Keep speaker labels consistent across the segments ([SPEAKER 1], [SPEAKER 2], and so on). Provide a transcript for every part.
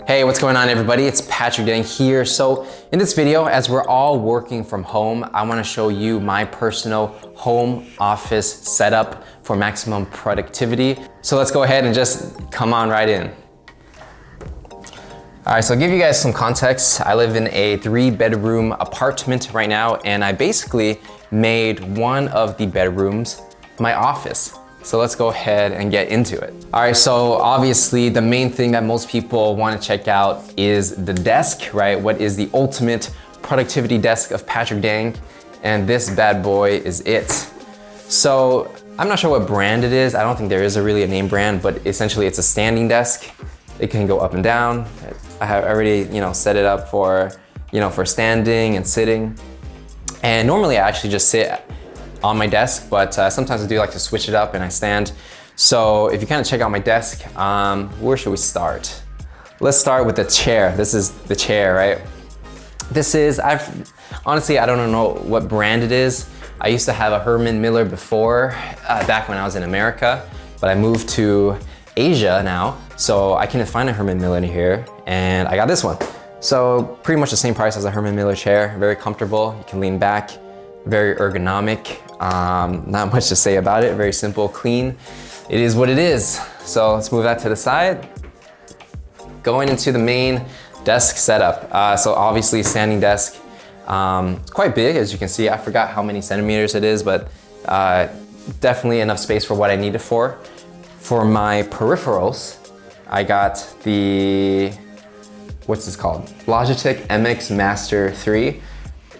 [SPEAKER 1] Hey, what's going on everybody? It's Patrick Dang here. So in this video, as we're all working from home, I wanna show you my personal home office setup for maximum productivity. So let's go ahead and just come on right in. All right, so I'll give you guys some context. I live in a 3-bedroom apartment right now, and I basically made one of the bedrooms my office. So let's go ahead and get into it. All right, so obviously the main thing that most people want to check out is the desk, right? What is the ultimate productivity desk of Patrick Dang? And this bad boy is it. So I'm not sure what brand it is. I don't think there is really a name brand, but essentially it's a standing desk. It can go up and down. I have already, set it up for, for standing and sitting. And normally I actually just sit on my desk, but sometimes I do like to switch it up and I stand. So if you kind of check out my desk, where should we start? Let's start with the chair. This is the chair, right? Honestly, I don't know what brand it is. I used to have a Herman Miller before, back when I was in America, but I moved to Asia now, so I couldn't find a Herman Miller in here, and I got this one. So pretty much the same price as a Herman Miller chair, very comfortable, you can lean back, very ergonomic. Not much to say about it, very simple, clean. It is what it is. So let's move that to the side. Going into the main desk setup. So obviously standing desk, it's quite big as you can see. I forgot how many centimeters it is, but definitely enough space for what I need it for. For my peripherals, I got the, what's this called? Logitech MX Master 3.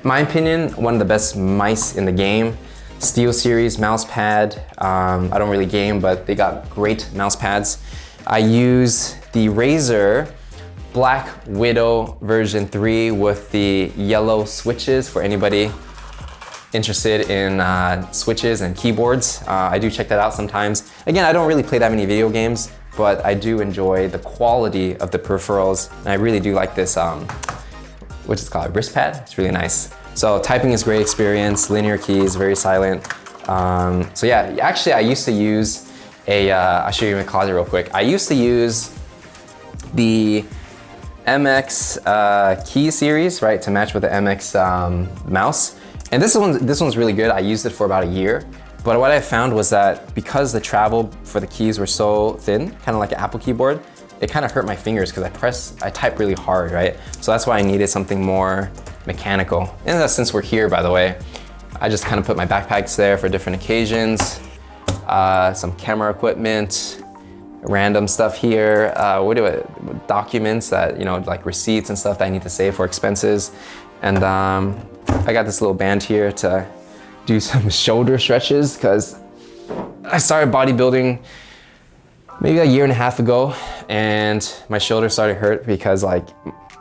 [SPEAKER 1] My opinion, one of the best mice in the game. Steel Series mouse pad. I don't really game, but they got great mouse pads. I use the Razer Black Widow version 3 with the yellow switches for anybody interested in switches and keyboards. I do check that out sometimes. Again, I don't really play that many video games, but I do enjoy the quality of the peripherals. And I really do like this, what's it called, wrist pad? It's really nice. So typing is great experience, linear keys, very silent. So yeah, actually I used to use I'll show you in my closet real quick. I used to use the MX key series, right, to match with the MX mouse. And this one's really good. I used it for about a year. But what I found was that because the travel for the keys were so thin, kind of like an Apple keyboard, it kind of hurt my fingers because I type really hard, right? So that's why I needed something more mechanical. And since we're here, by the way, I just kind of put my backpacks there for different occasions, some camera equipment, random stuff here, documents that, like receipts and stuff that I need to save for expenses. And I got this little band here to do some shoulder stretches because I started bodybuilding maybe a year and a half ago, and my shoulder started to hurt because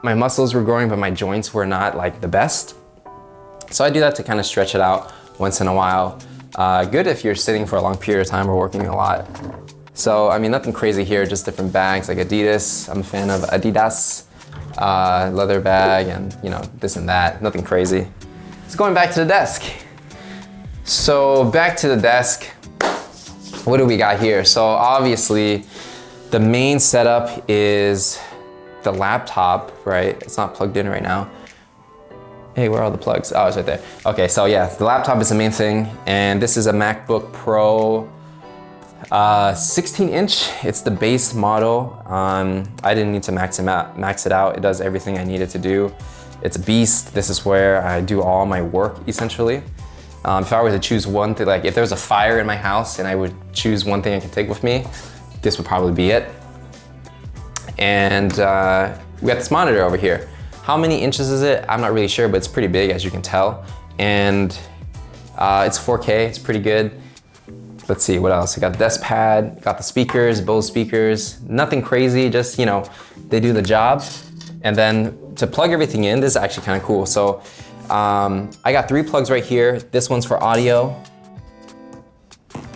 [SPEAKER 1] my muscles were growing, but my joints were not like the best. So I do that to kind of stretch it out once in a while. Good if you're sitting for a long period of time or working a lot. So, I mean, nothing crazy here, just different bags like Adidas. I'm a fan of Adidas, leather bag, and this and that, nothing crazy. So going back to the desk. So back to the desk, what do we got here? So obviously the main setup is the laptop, right? It's not plugged in right now. Hey, where are all the plugs? Oh, it's right there. Okay, so yeah, the laptop is the main thing. And this is a MacBook Pro 16-inch. It's the base model. I didn't need to max it out. It does everything I needed to do. It's a beast. This is where I do all my work, essentially. If I were to choose one thing, like if there was a fire in my house and I would choose one thing I could take with me, this would probably be it. And we got this monitor over here. How many inches is it? I'm not really sure, but it's pretty big, as you can tell. And it's 4K, it's pretty good. Let's see, what else? We got the desk pad, got the speakers, Bose speakers. Nothing crazy, just, they do the job. And then to plug everything in, this is actually kind of cool. So I got 3 plugs right here. This one's for audio.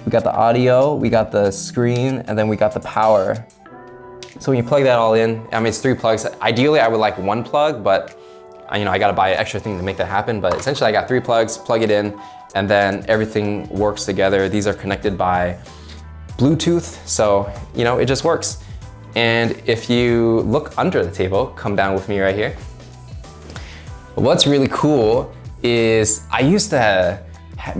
[SPEAKER 1] We got the audio, we got the screen, and then we got the power. So when you plug that all in, I mean, it's 3 plugs. Ideally, I would like 1 plug, but I gotta buy an extra thing to make that happen. But essentially, I got 3 plugs, plug it in, and then everything works together. These are connected by Bluetooth, so it just works. And if you look under the table, come down with me right here. What's really cool is I used to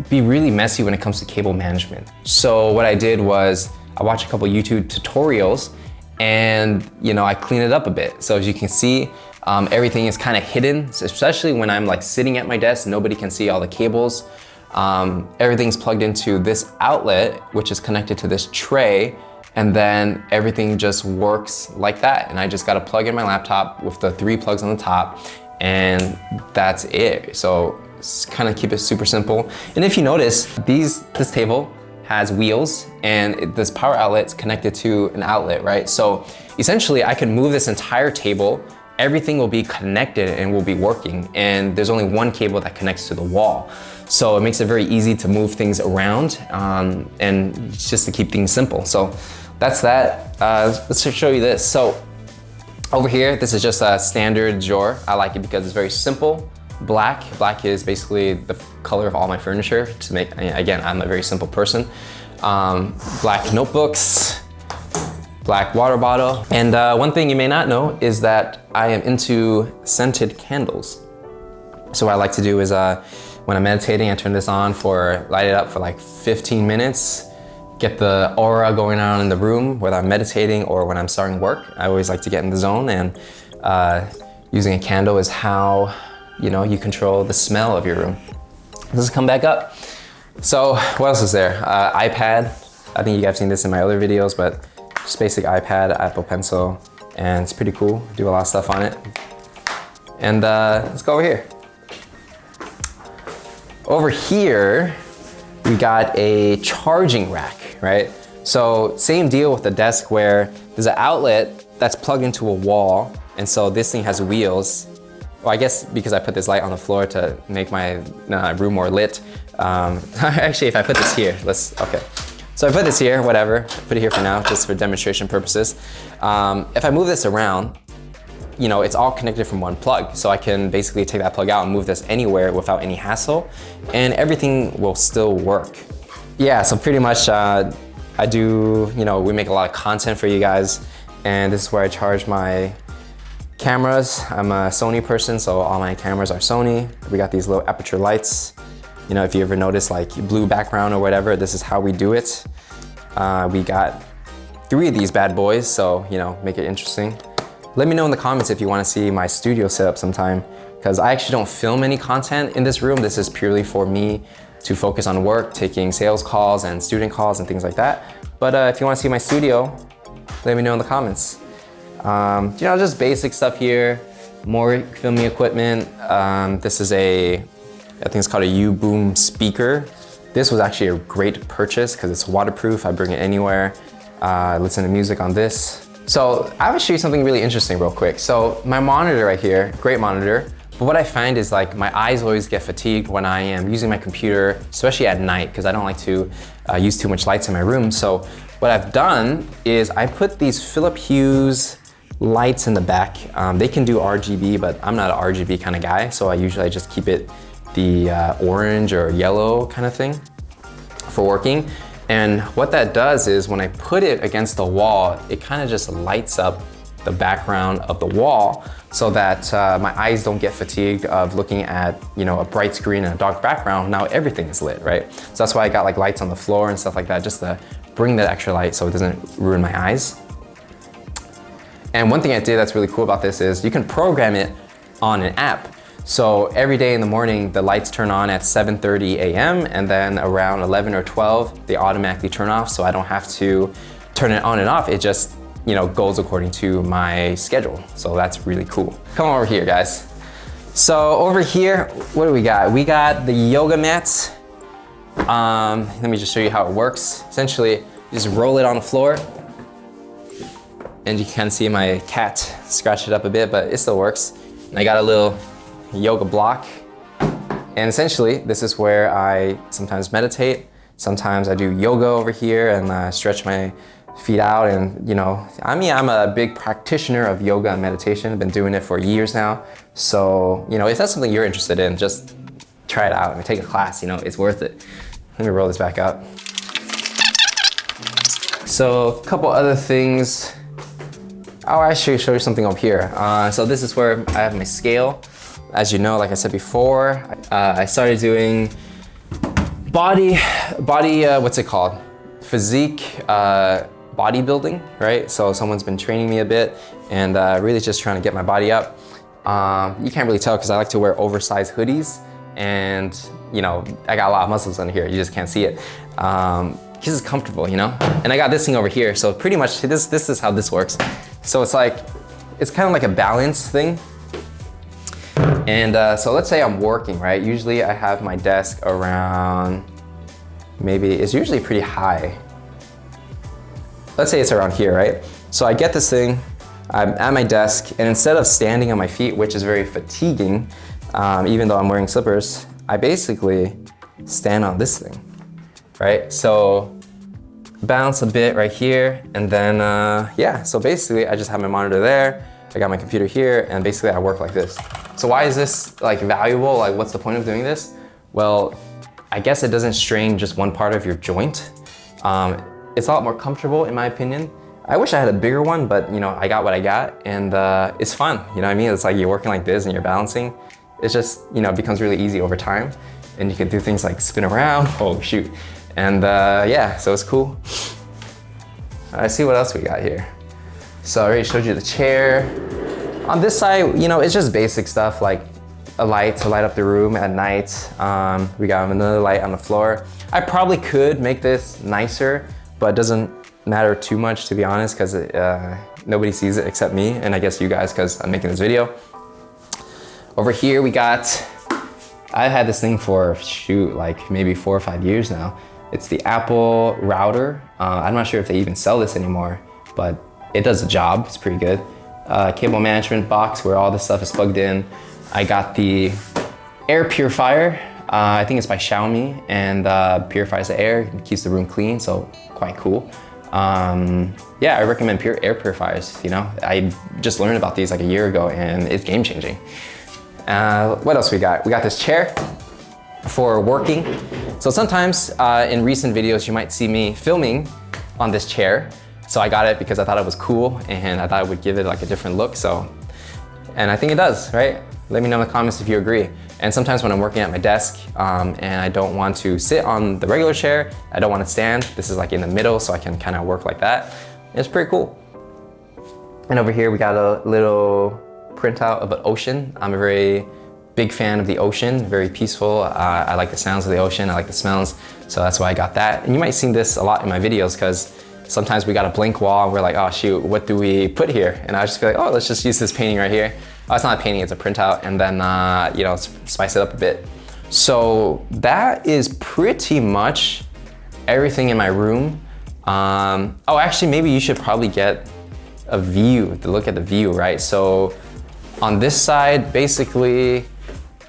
[SPEAKER 1] be really messy when it comes to cable management. So what I did was I watched a couple YouTube tutorials and I clean it up a bit. So as you can see, everything is kind of hidden, especially when I'm like sitting at my desk, nobody can see all the cables. Everything's plugged into this outlet, which is connected to this tray, and then everything just works like that. And I just got to plug in my laptop with the 3 plugs on the top, and that's it. So kind of keep it super simple. And if you notice, this table has wheels, and this power outlet's connected to an outlet, right? So essentially I can move this entire table, everything will be connected and will be working, and there's only one cable that connects to the wall. So it makes it very easy to move things around and just to keep things simple. So that's that. Let's show you this. So over here, this is just a standard drawer. I like it because it's very simple. Black is basically the color of all my furniture to make, again, I'm a very simple person. Black notebooks, black water bottle. And one thing you may not know is that I am into scented candles. So what I like to do is when I'm meditating, I turn this on light it up for like 15 minutes, get the aura going on in the room, whether I'm meditating or when I'm starting work. I always like to get in the zone, and using a candle is how you control the smell of your room. Let's come back up. So what else is there? iPad. I think you guys have seen this in my other videos, but just basic iPad, Apple Pencil, and it's pretty cool. Do a lot of stuff on it. And let's go over here. Over here, we got a charging rack, right? So same deal with the desk where there's an outlet that's plugged into a wall, and so this thing has wheels. Well, I guess because I put this light on the floor to make my room more lit. Actually, if I put this here, okay. So I put this here, whatever. Put it here for now, just for demonstration purposes. If I move this around, it's all connected from one plug. So I can basically take that plug out and move this anywhere without any hassle, and everything will still work. Yeah, so pretty much I do, we make a lot of content for you guys, and this is where I charge my cameras. I'm a Sony person, so all my cameras are Sony. We got these little aperture lights. If you ever notice like blue background or whatever, this is how we do it. We got 3 of these bad boys, so make it interesting. Let me know in the comments if you want to see my studio setup sometime, because I actually don't film any content in this room. This is purely for me to focus on work, taking sales calls and student calls and things like that. But if you want to see my studio, let me know in the comments. Just basic stuff here, more filming equipment. This is I think it's called a U-Boom speaker. This was actually a great purchase because it's waterproof. I bring it anywhere. Listen to music on this. So I will show you something really interesting real quick. So my monitor right here, great monitor. But what I find is like my eyes always get fatigued when I am using my computer, especially at night, because I don't like to use too much lights in my room. So what I've done is I put these Philip Hughes lights in the back. They can do RGB, but I'm not an RGB kind of guy. So I usually just keep it the orange or yellow kind of thing for working. And what that does is when I put it against the wall, it kind of just lights up the background of the wall so that my eyes don't get fatigued of looking at a bright screen and a dark background. Now everything is lit, right? So that's why I got like lights on the floor and stuff like that, just to bring that extra light so it doesn't ruin my eyes. And one thing I did that's really cool about this is you can program it on an app. So every day in the morning, the lights turn on at 7:30 a.m. and then around 11 or 12, they automatically turn off. So I don't have to turn it on and off. It just, goes according to my schedule. So that's really cool. Come over here, guys. So over here, what do we got? We got the yoga mats. Let me just show you how it works. Essentially, you just roll it on the floor. And you can see my cat scratch it up a bit, but it still works. And I got a little yoga block. And essentially, this is where I sometimes meditate. Sometimes I do yoga over here and stretch my feet out. And I'm a big practitioner of yoga and meditation. I've been doing it for years now. So, if that's something you're interested in, just try it out and take a class, it's worth it. Let me roll this back up. So a couple other things I'll actually show you something up here. So this is where I have my scale. As you know, like I said before, I started doing body, what's it called? Physique, bodybuilding, right? So someone's been training me a bit and really just trying to get my body up. You can't really tell because I like to wear oversized hoodies and you know, I got a lot of muscles under here. You just can't see it. Because it's comfortable, you know? And I got this thing over here. So pretty much this is how this works. So it's like, it's kind of like a balance thing. And so let's say I'm working, right? Usually I have my desk around, maybe it's usually pretty high. Let's say it's around here, right? So I get this thing, I'm at my desk, and instead of standing on my feet, which is very fatiguing, even though I'm wearing slippers, I basically stand on this thing, right? So bounce a bit right here, and then yeah, so basically I just have my monitor there, I got my computer here, and basically I work like this. So why is this like valuable? Like what's the point of doing this? Well, I guess it doesn't strain just one part of your joint. It's a lot more comfortable in my opinion. I wish I had a bigger one, but you know, I got what I got, and it's fun, you know what I mean? It's like you're working like this and you're balancing. It's just, you know, becomes really easy over time, and you can do things like spin around, oh shoot. And yeah, so it's cool. Let's see what else we got here. So I already showed you the chair. On this side, you know, it's just basic stuff like a light to light up the room at night. We got another light on the floor. I probably could make this nicer, but it doesn't matter too much, to be honest, because nobody sees it except me, and I guess you guys, because I'm making this video. Over here we got, I've had this thing for, shoot, like maybe 4 or 5 years now. It's the Apple router. I'm not sure if they even sell this anymore, but it does the job, it's pretty good. Cable management box where all this stuff is plugged in. I got the air purifier. I think it's by Xiaomi, and purifies the air, keeps the room clean, so quite cool. Yeah, I recommend air purifiers, you know? I just learned about these like a year ago, and it's game changing. What else we got? We got this chair for working. So sometimes in recent videos, you might see me filming on this chair. So I got it because I thought it was cool, and I thought it would give it like a different look. So, and I think it does, right? Let me know in the comments if you agree. And sometimes when I'm working at my desk and I don't want to sit on the regular chair, I don't want to stand, this is like in the middle, so I can kind of work like that. It's pretty cool. And over here we got a little printout of an ocean. I'm a very big fan of the ocean, very peaceful. I like the sounds of the ocean, I like the smells, so that's why I got that. And you might see this a lot in my videos because sometimes we got a blank wall and we're like, oh shoot, what do we put here? And I just feel like, oh, let's just use this painting right here. Oh, it's not a painting, it's a printout, and then, you know, spice it up a bit. So that is pretty much everything in my room. Oh, actually, maybe you should probably get a view, to look at the view, right? So on this side, basically,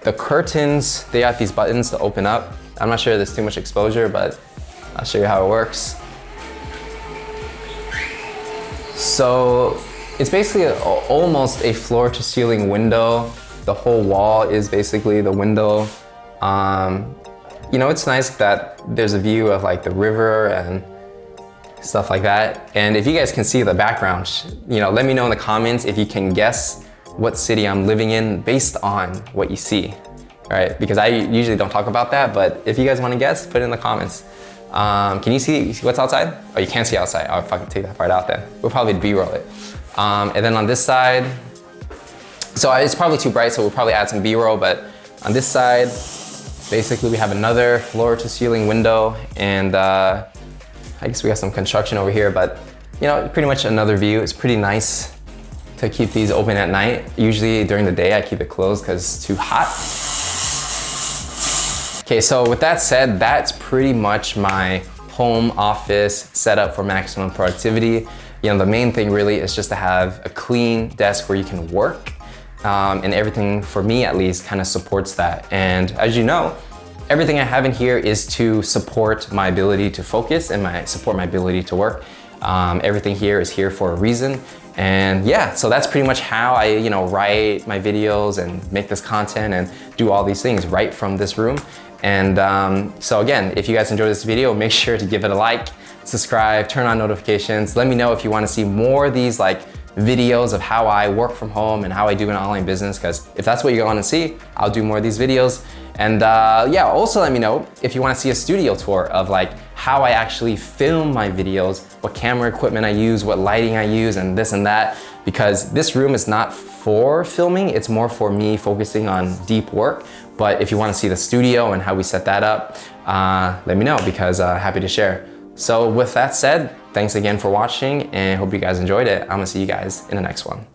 [SPEAKER 1] the curtains, they have these buttons to open up. I'm not sure there's too much exposure, but I'll show you how it works. So it's basically almost a floor to ceiling window. The whole wall is basically the window. You know, it's nice that there's a view of like the river and stuff like that. And if you guys can see the background, you know, let me know in the comments if you can guess what city I'm living in based on what you see, right? Because I usually don't talk about that, but if you guys want to guess, put it in the comments. Can you see what's outside? Oh, you can't see outside. I'll fucking take that part out then. We'll probably B-roll it. And then on this side, so it's probably too bright, so we'll probably add some B-roll, but on this side, basically we have another floor to ceiling window, and I guess we got some construction over here, but you know, pretty much another view. It's pretty nice to keep these open at night. Usually during the day, I keep it closed because it's too hot. Okay, so with that said, that's pretty much my home office setup for maximum productivity. You know, the main thing really is just to have a clean desk where you can work, and everything, for me at least, kind of supports that. And as you know, everything I have in here is to support my ability to focus and support my ability to work. Everything here is here for a reason. And yeah, so that's pretty much how I, you know, write my videos and make this content and do all these things right from this room. And so again, if you guys enjoyed this video, make sure to give it a like, subscribe, turn on notifications. Let me know if you want to see more of these like videos of how I work from home and how I do an online business, because if that's what you want to see, I'll do more of these videos. And yeah, also let me know if you want to see a studio tour of like how I actually film my videos, what camera equipment I use, what lighting I use, and this and that, because this room is not for filming, it's more for me focusing on deep work. But if you want to see the studio and how we set that up, let me know, because happy to share. So with that said, thanks again for watching and hope you guys enjoyed it. I'm gonna see you guys in the next one.